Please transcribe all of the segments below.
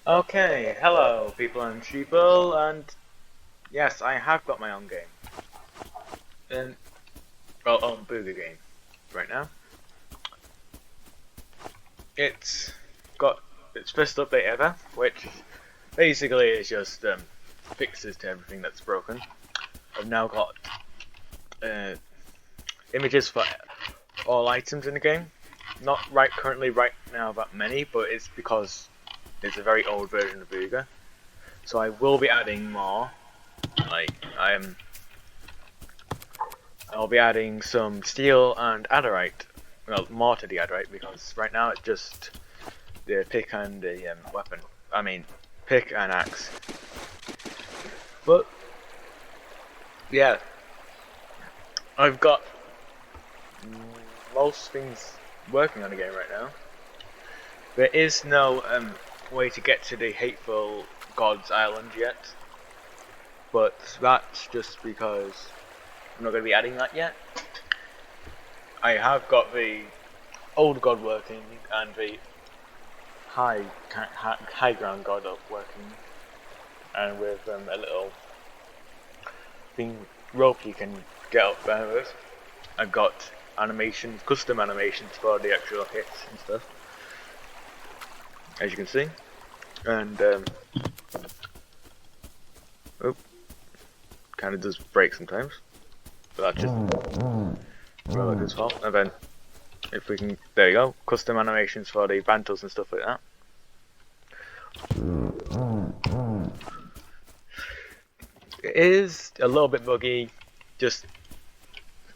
Okay, hello people and sheeple, and yes, I have got my own game. And own booga game right now. It's got its first update ever, which basically is just fixes to everything that's broken. I've now got images for all items in the game. Not currently right now that many, but it's because it's a very old version of booga. So I will be adding more. Like I'll be adding some steel and adderite. Well, more to the adderite because right now it's just the pick and the weapon. I mean, pick and axe. But yeah, I've got most things working on the game right now. There is no way to get to the hateful God's Island yet, but that's just because I'm not going to be adding that yet. I have got the old God working and the high ground God up working, and with a little thing rope you can get up there with. I've got animations, custom animations for the actual hits and stuff, as you can see, and kind of does break sometimes, but that's just relative fault. And then if we can, there you go, custom animations for the bantles and stuff like that. It is a little bit buggy, just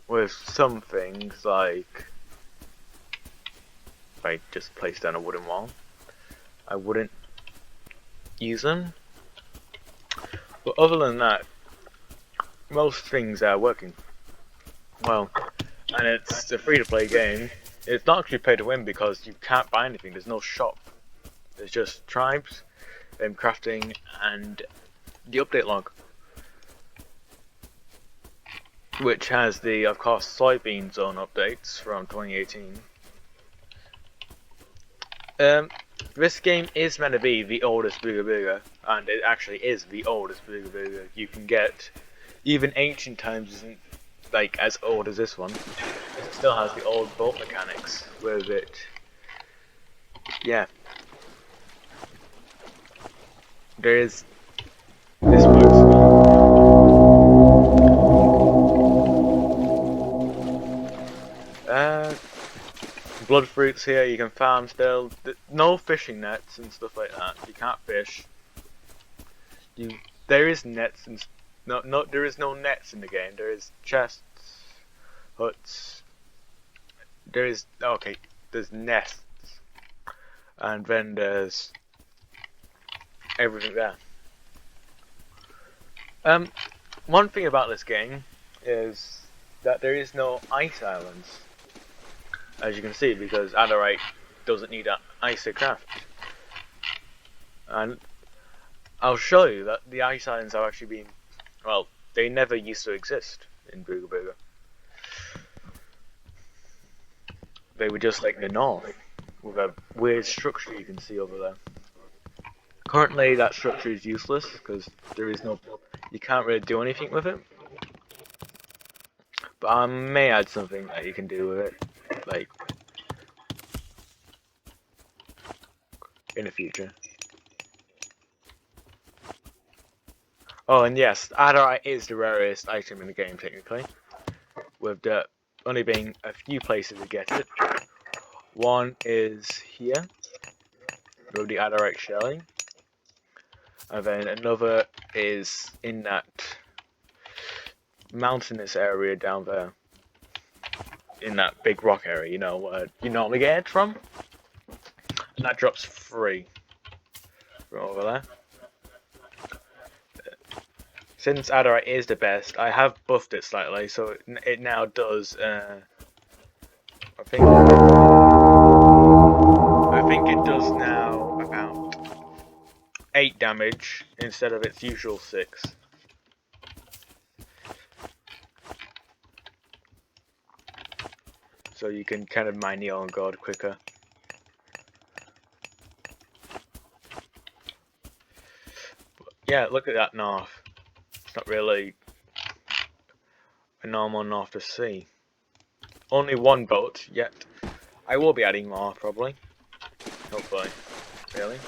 with some things, like if I just place down a wooden wall, I wouldn't use them. But other than that, most things are working well, and it's a free-to-play game. It's not actually pay to win because you can't buy anything. There's no shop. There's just tribes, crafting, and the update log, which has the, of course, soybean zone updates from 2018. This game is meant to be the oldest Booga Booga, and it actually is the oldest Booga Booga you can get. Even ancient times isn't like as old as this one. It still has the old bolt mechanics with it. Yeah. There is this works. Blood fruits here, you can farm still. No fishing nets and stuff like that. You can't fish. There is nets and there is no nets in the game. There is chests, huts. There is there's nests, and then there's everything there. One thing about this game is that there is no ice islands, as you can see, because Adderite doesn't need an ice to craft. And I'll show you that the ice islands have actually been, well, they never used to exist in Booga Booga. They were just like the north, with a weird structure you can see over there. Currently that structure is useless, because there is no, you can't really do anything with it. But I may add something that you can do with it, like, in the future. Oh, and yes, Adderite is the rarest item in the game, technically, with there only being a few places to get it. One is here, with the Adderite shelling, and then another is in that mountainous area down there, in that big rock area, you know, where you normally get it from, and that drops free from over there. Since Adderite is the best, I have buffed it slightly, so it now does, I think it does now about 8 damage instead of its usual 6. So you can kind of mine your own god quicker. Yeah, look at that north. It's not really a normal north to see. Only one boat yet. I will be adding more probably. Hopefully. Really?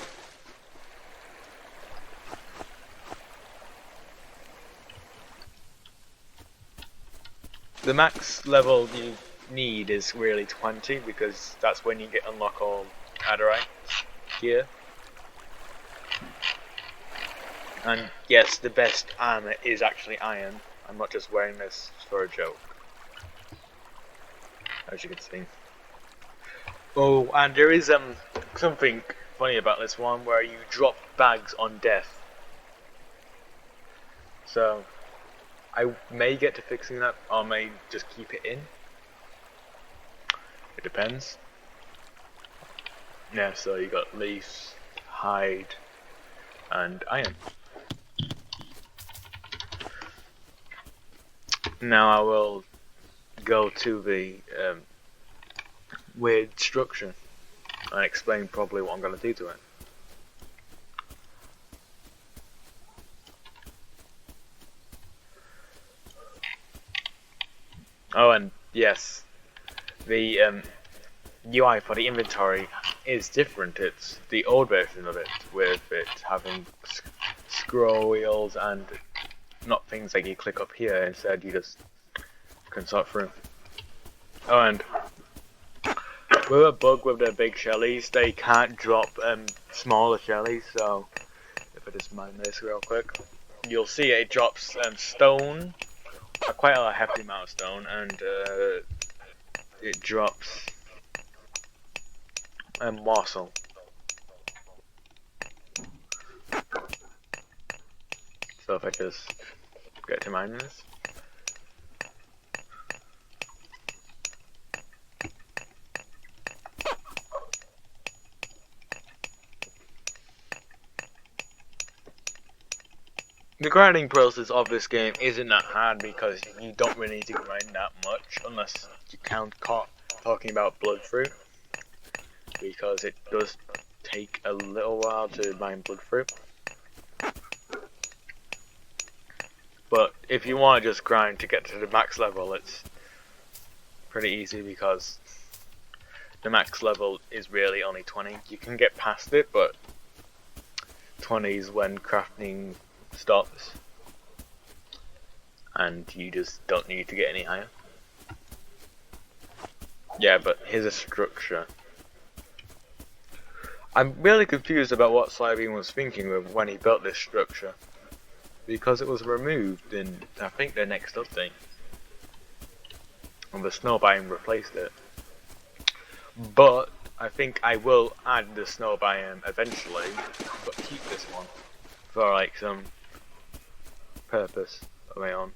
The max level you need is really 20 because that's when you get unlock all Adderite gear. And yes, the best armor is actually iron. I'm not just wearing this for a joke. As you can see. Oh, and there is something funny about this one where you drop bags on death. So I may get to fixing that or may just keep it in. It depends. Yeah, so you got leaves, hide, and iron. Now I will go to the weird structure and explain probably what I'm going to do to it. Oh, and yes, the UI for the inventory is different. It's the old version of it, with it having scroll wheels and not things like you click up here. Instead, you just can sort through. Oh, and with a bug with the big shellies, they can't drop smaller shellies. So if I just mine this real quick, you'll see it drops stone, quite a hefty amount of stone, and it drops morsel. So if I just get to mine this. The grinding process of this game isn't that hard because you don't really need to grind that much unless you count talking about blood fruit, because it does take a little while to mine blood fruit. But if you want to just grind to get to the max level, it's pretty easy because the max level is really only 20. You can get past it, but 20 is when crafting stops, and you just don't need to get any higher. Yeah, but here's a structure. I'm really confused about what Slybean was thinking when he built this structure, because it was removed in, I think, the next update, and the snow biome replaced it. But I think I will add the snow biome eventually, but keep this one for like some purpose of my own.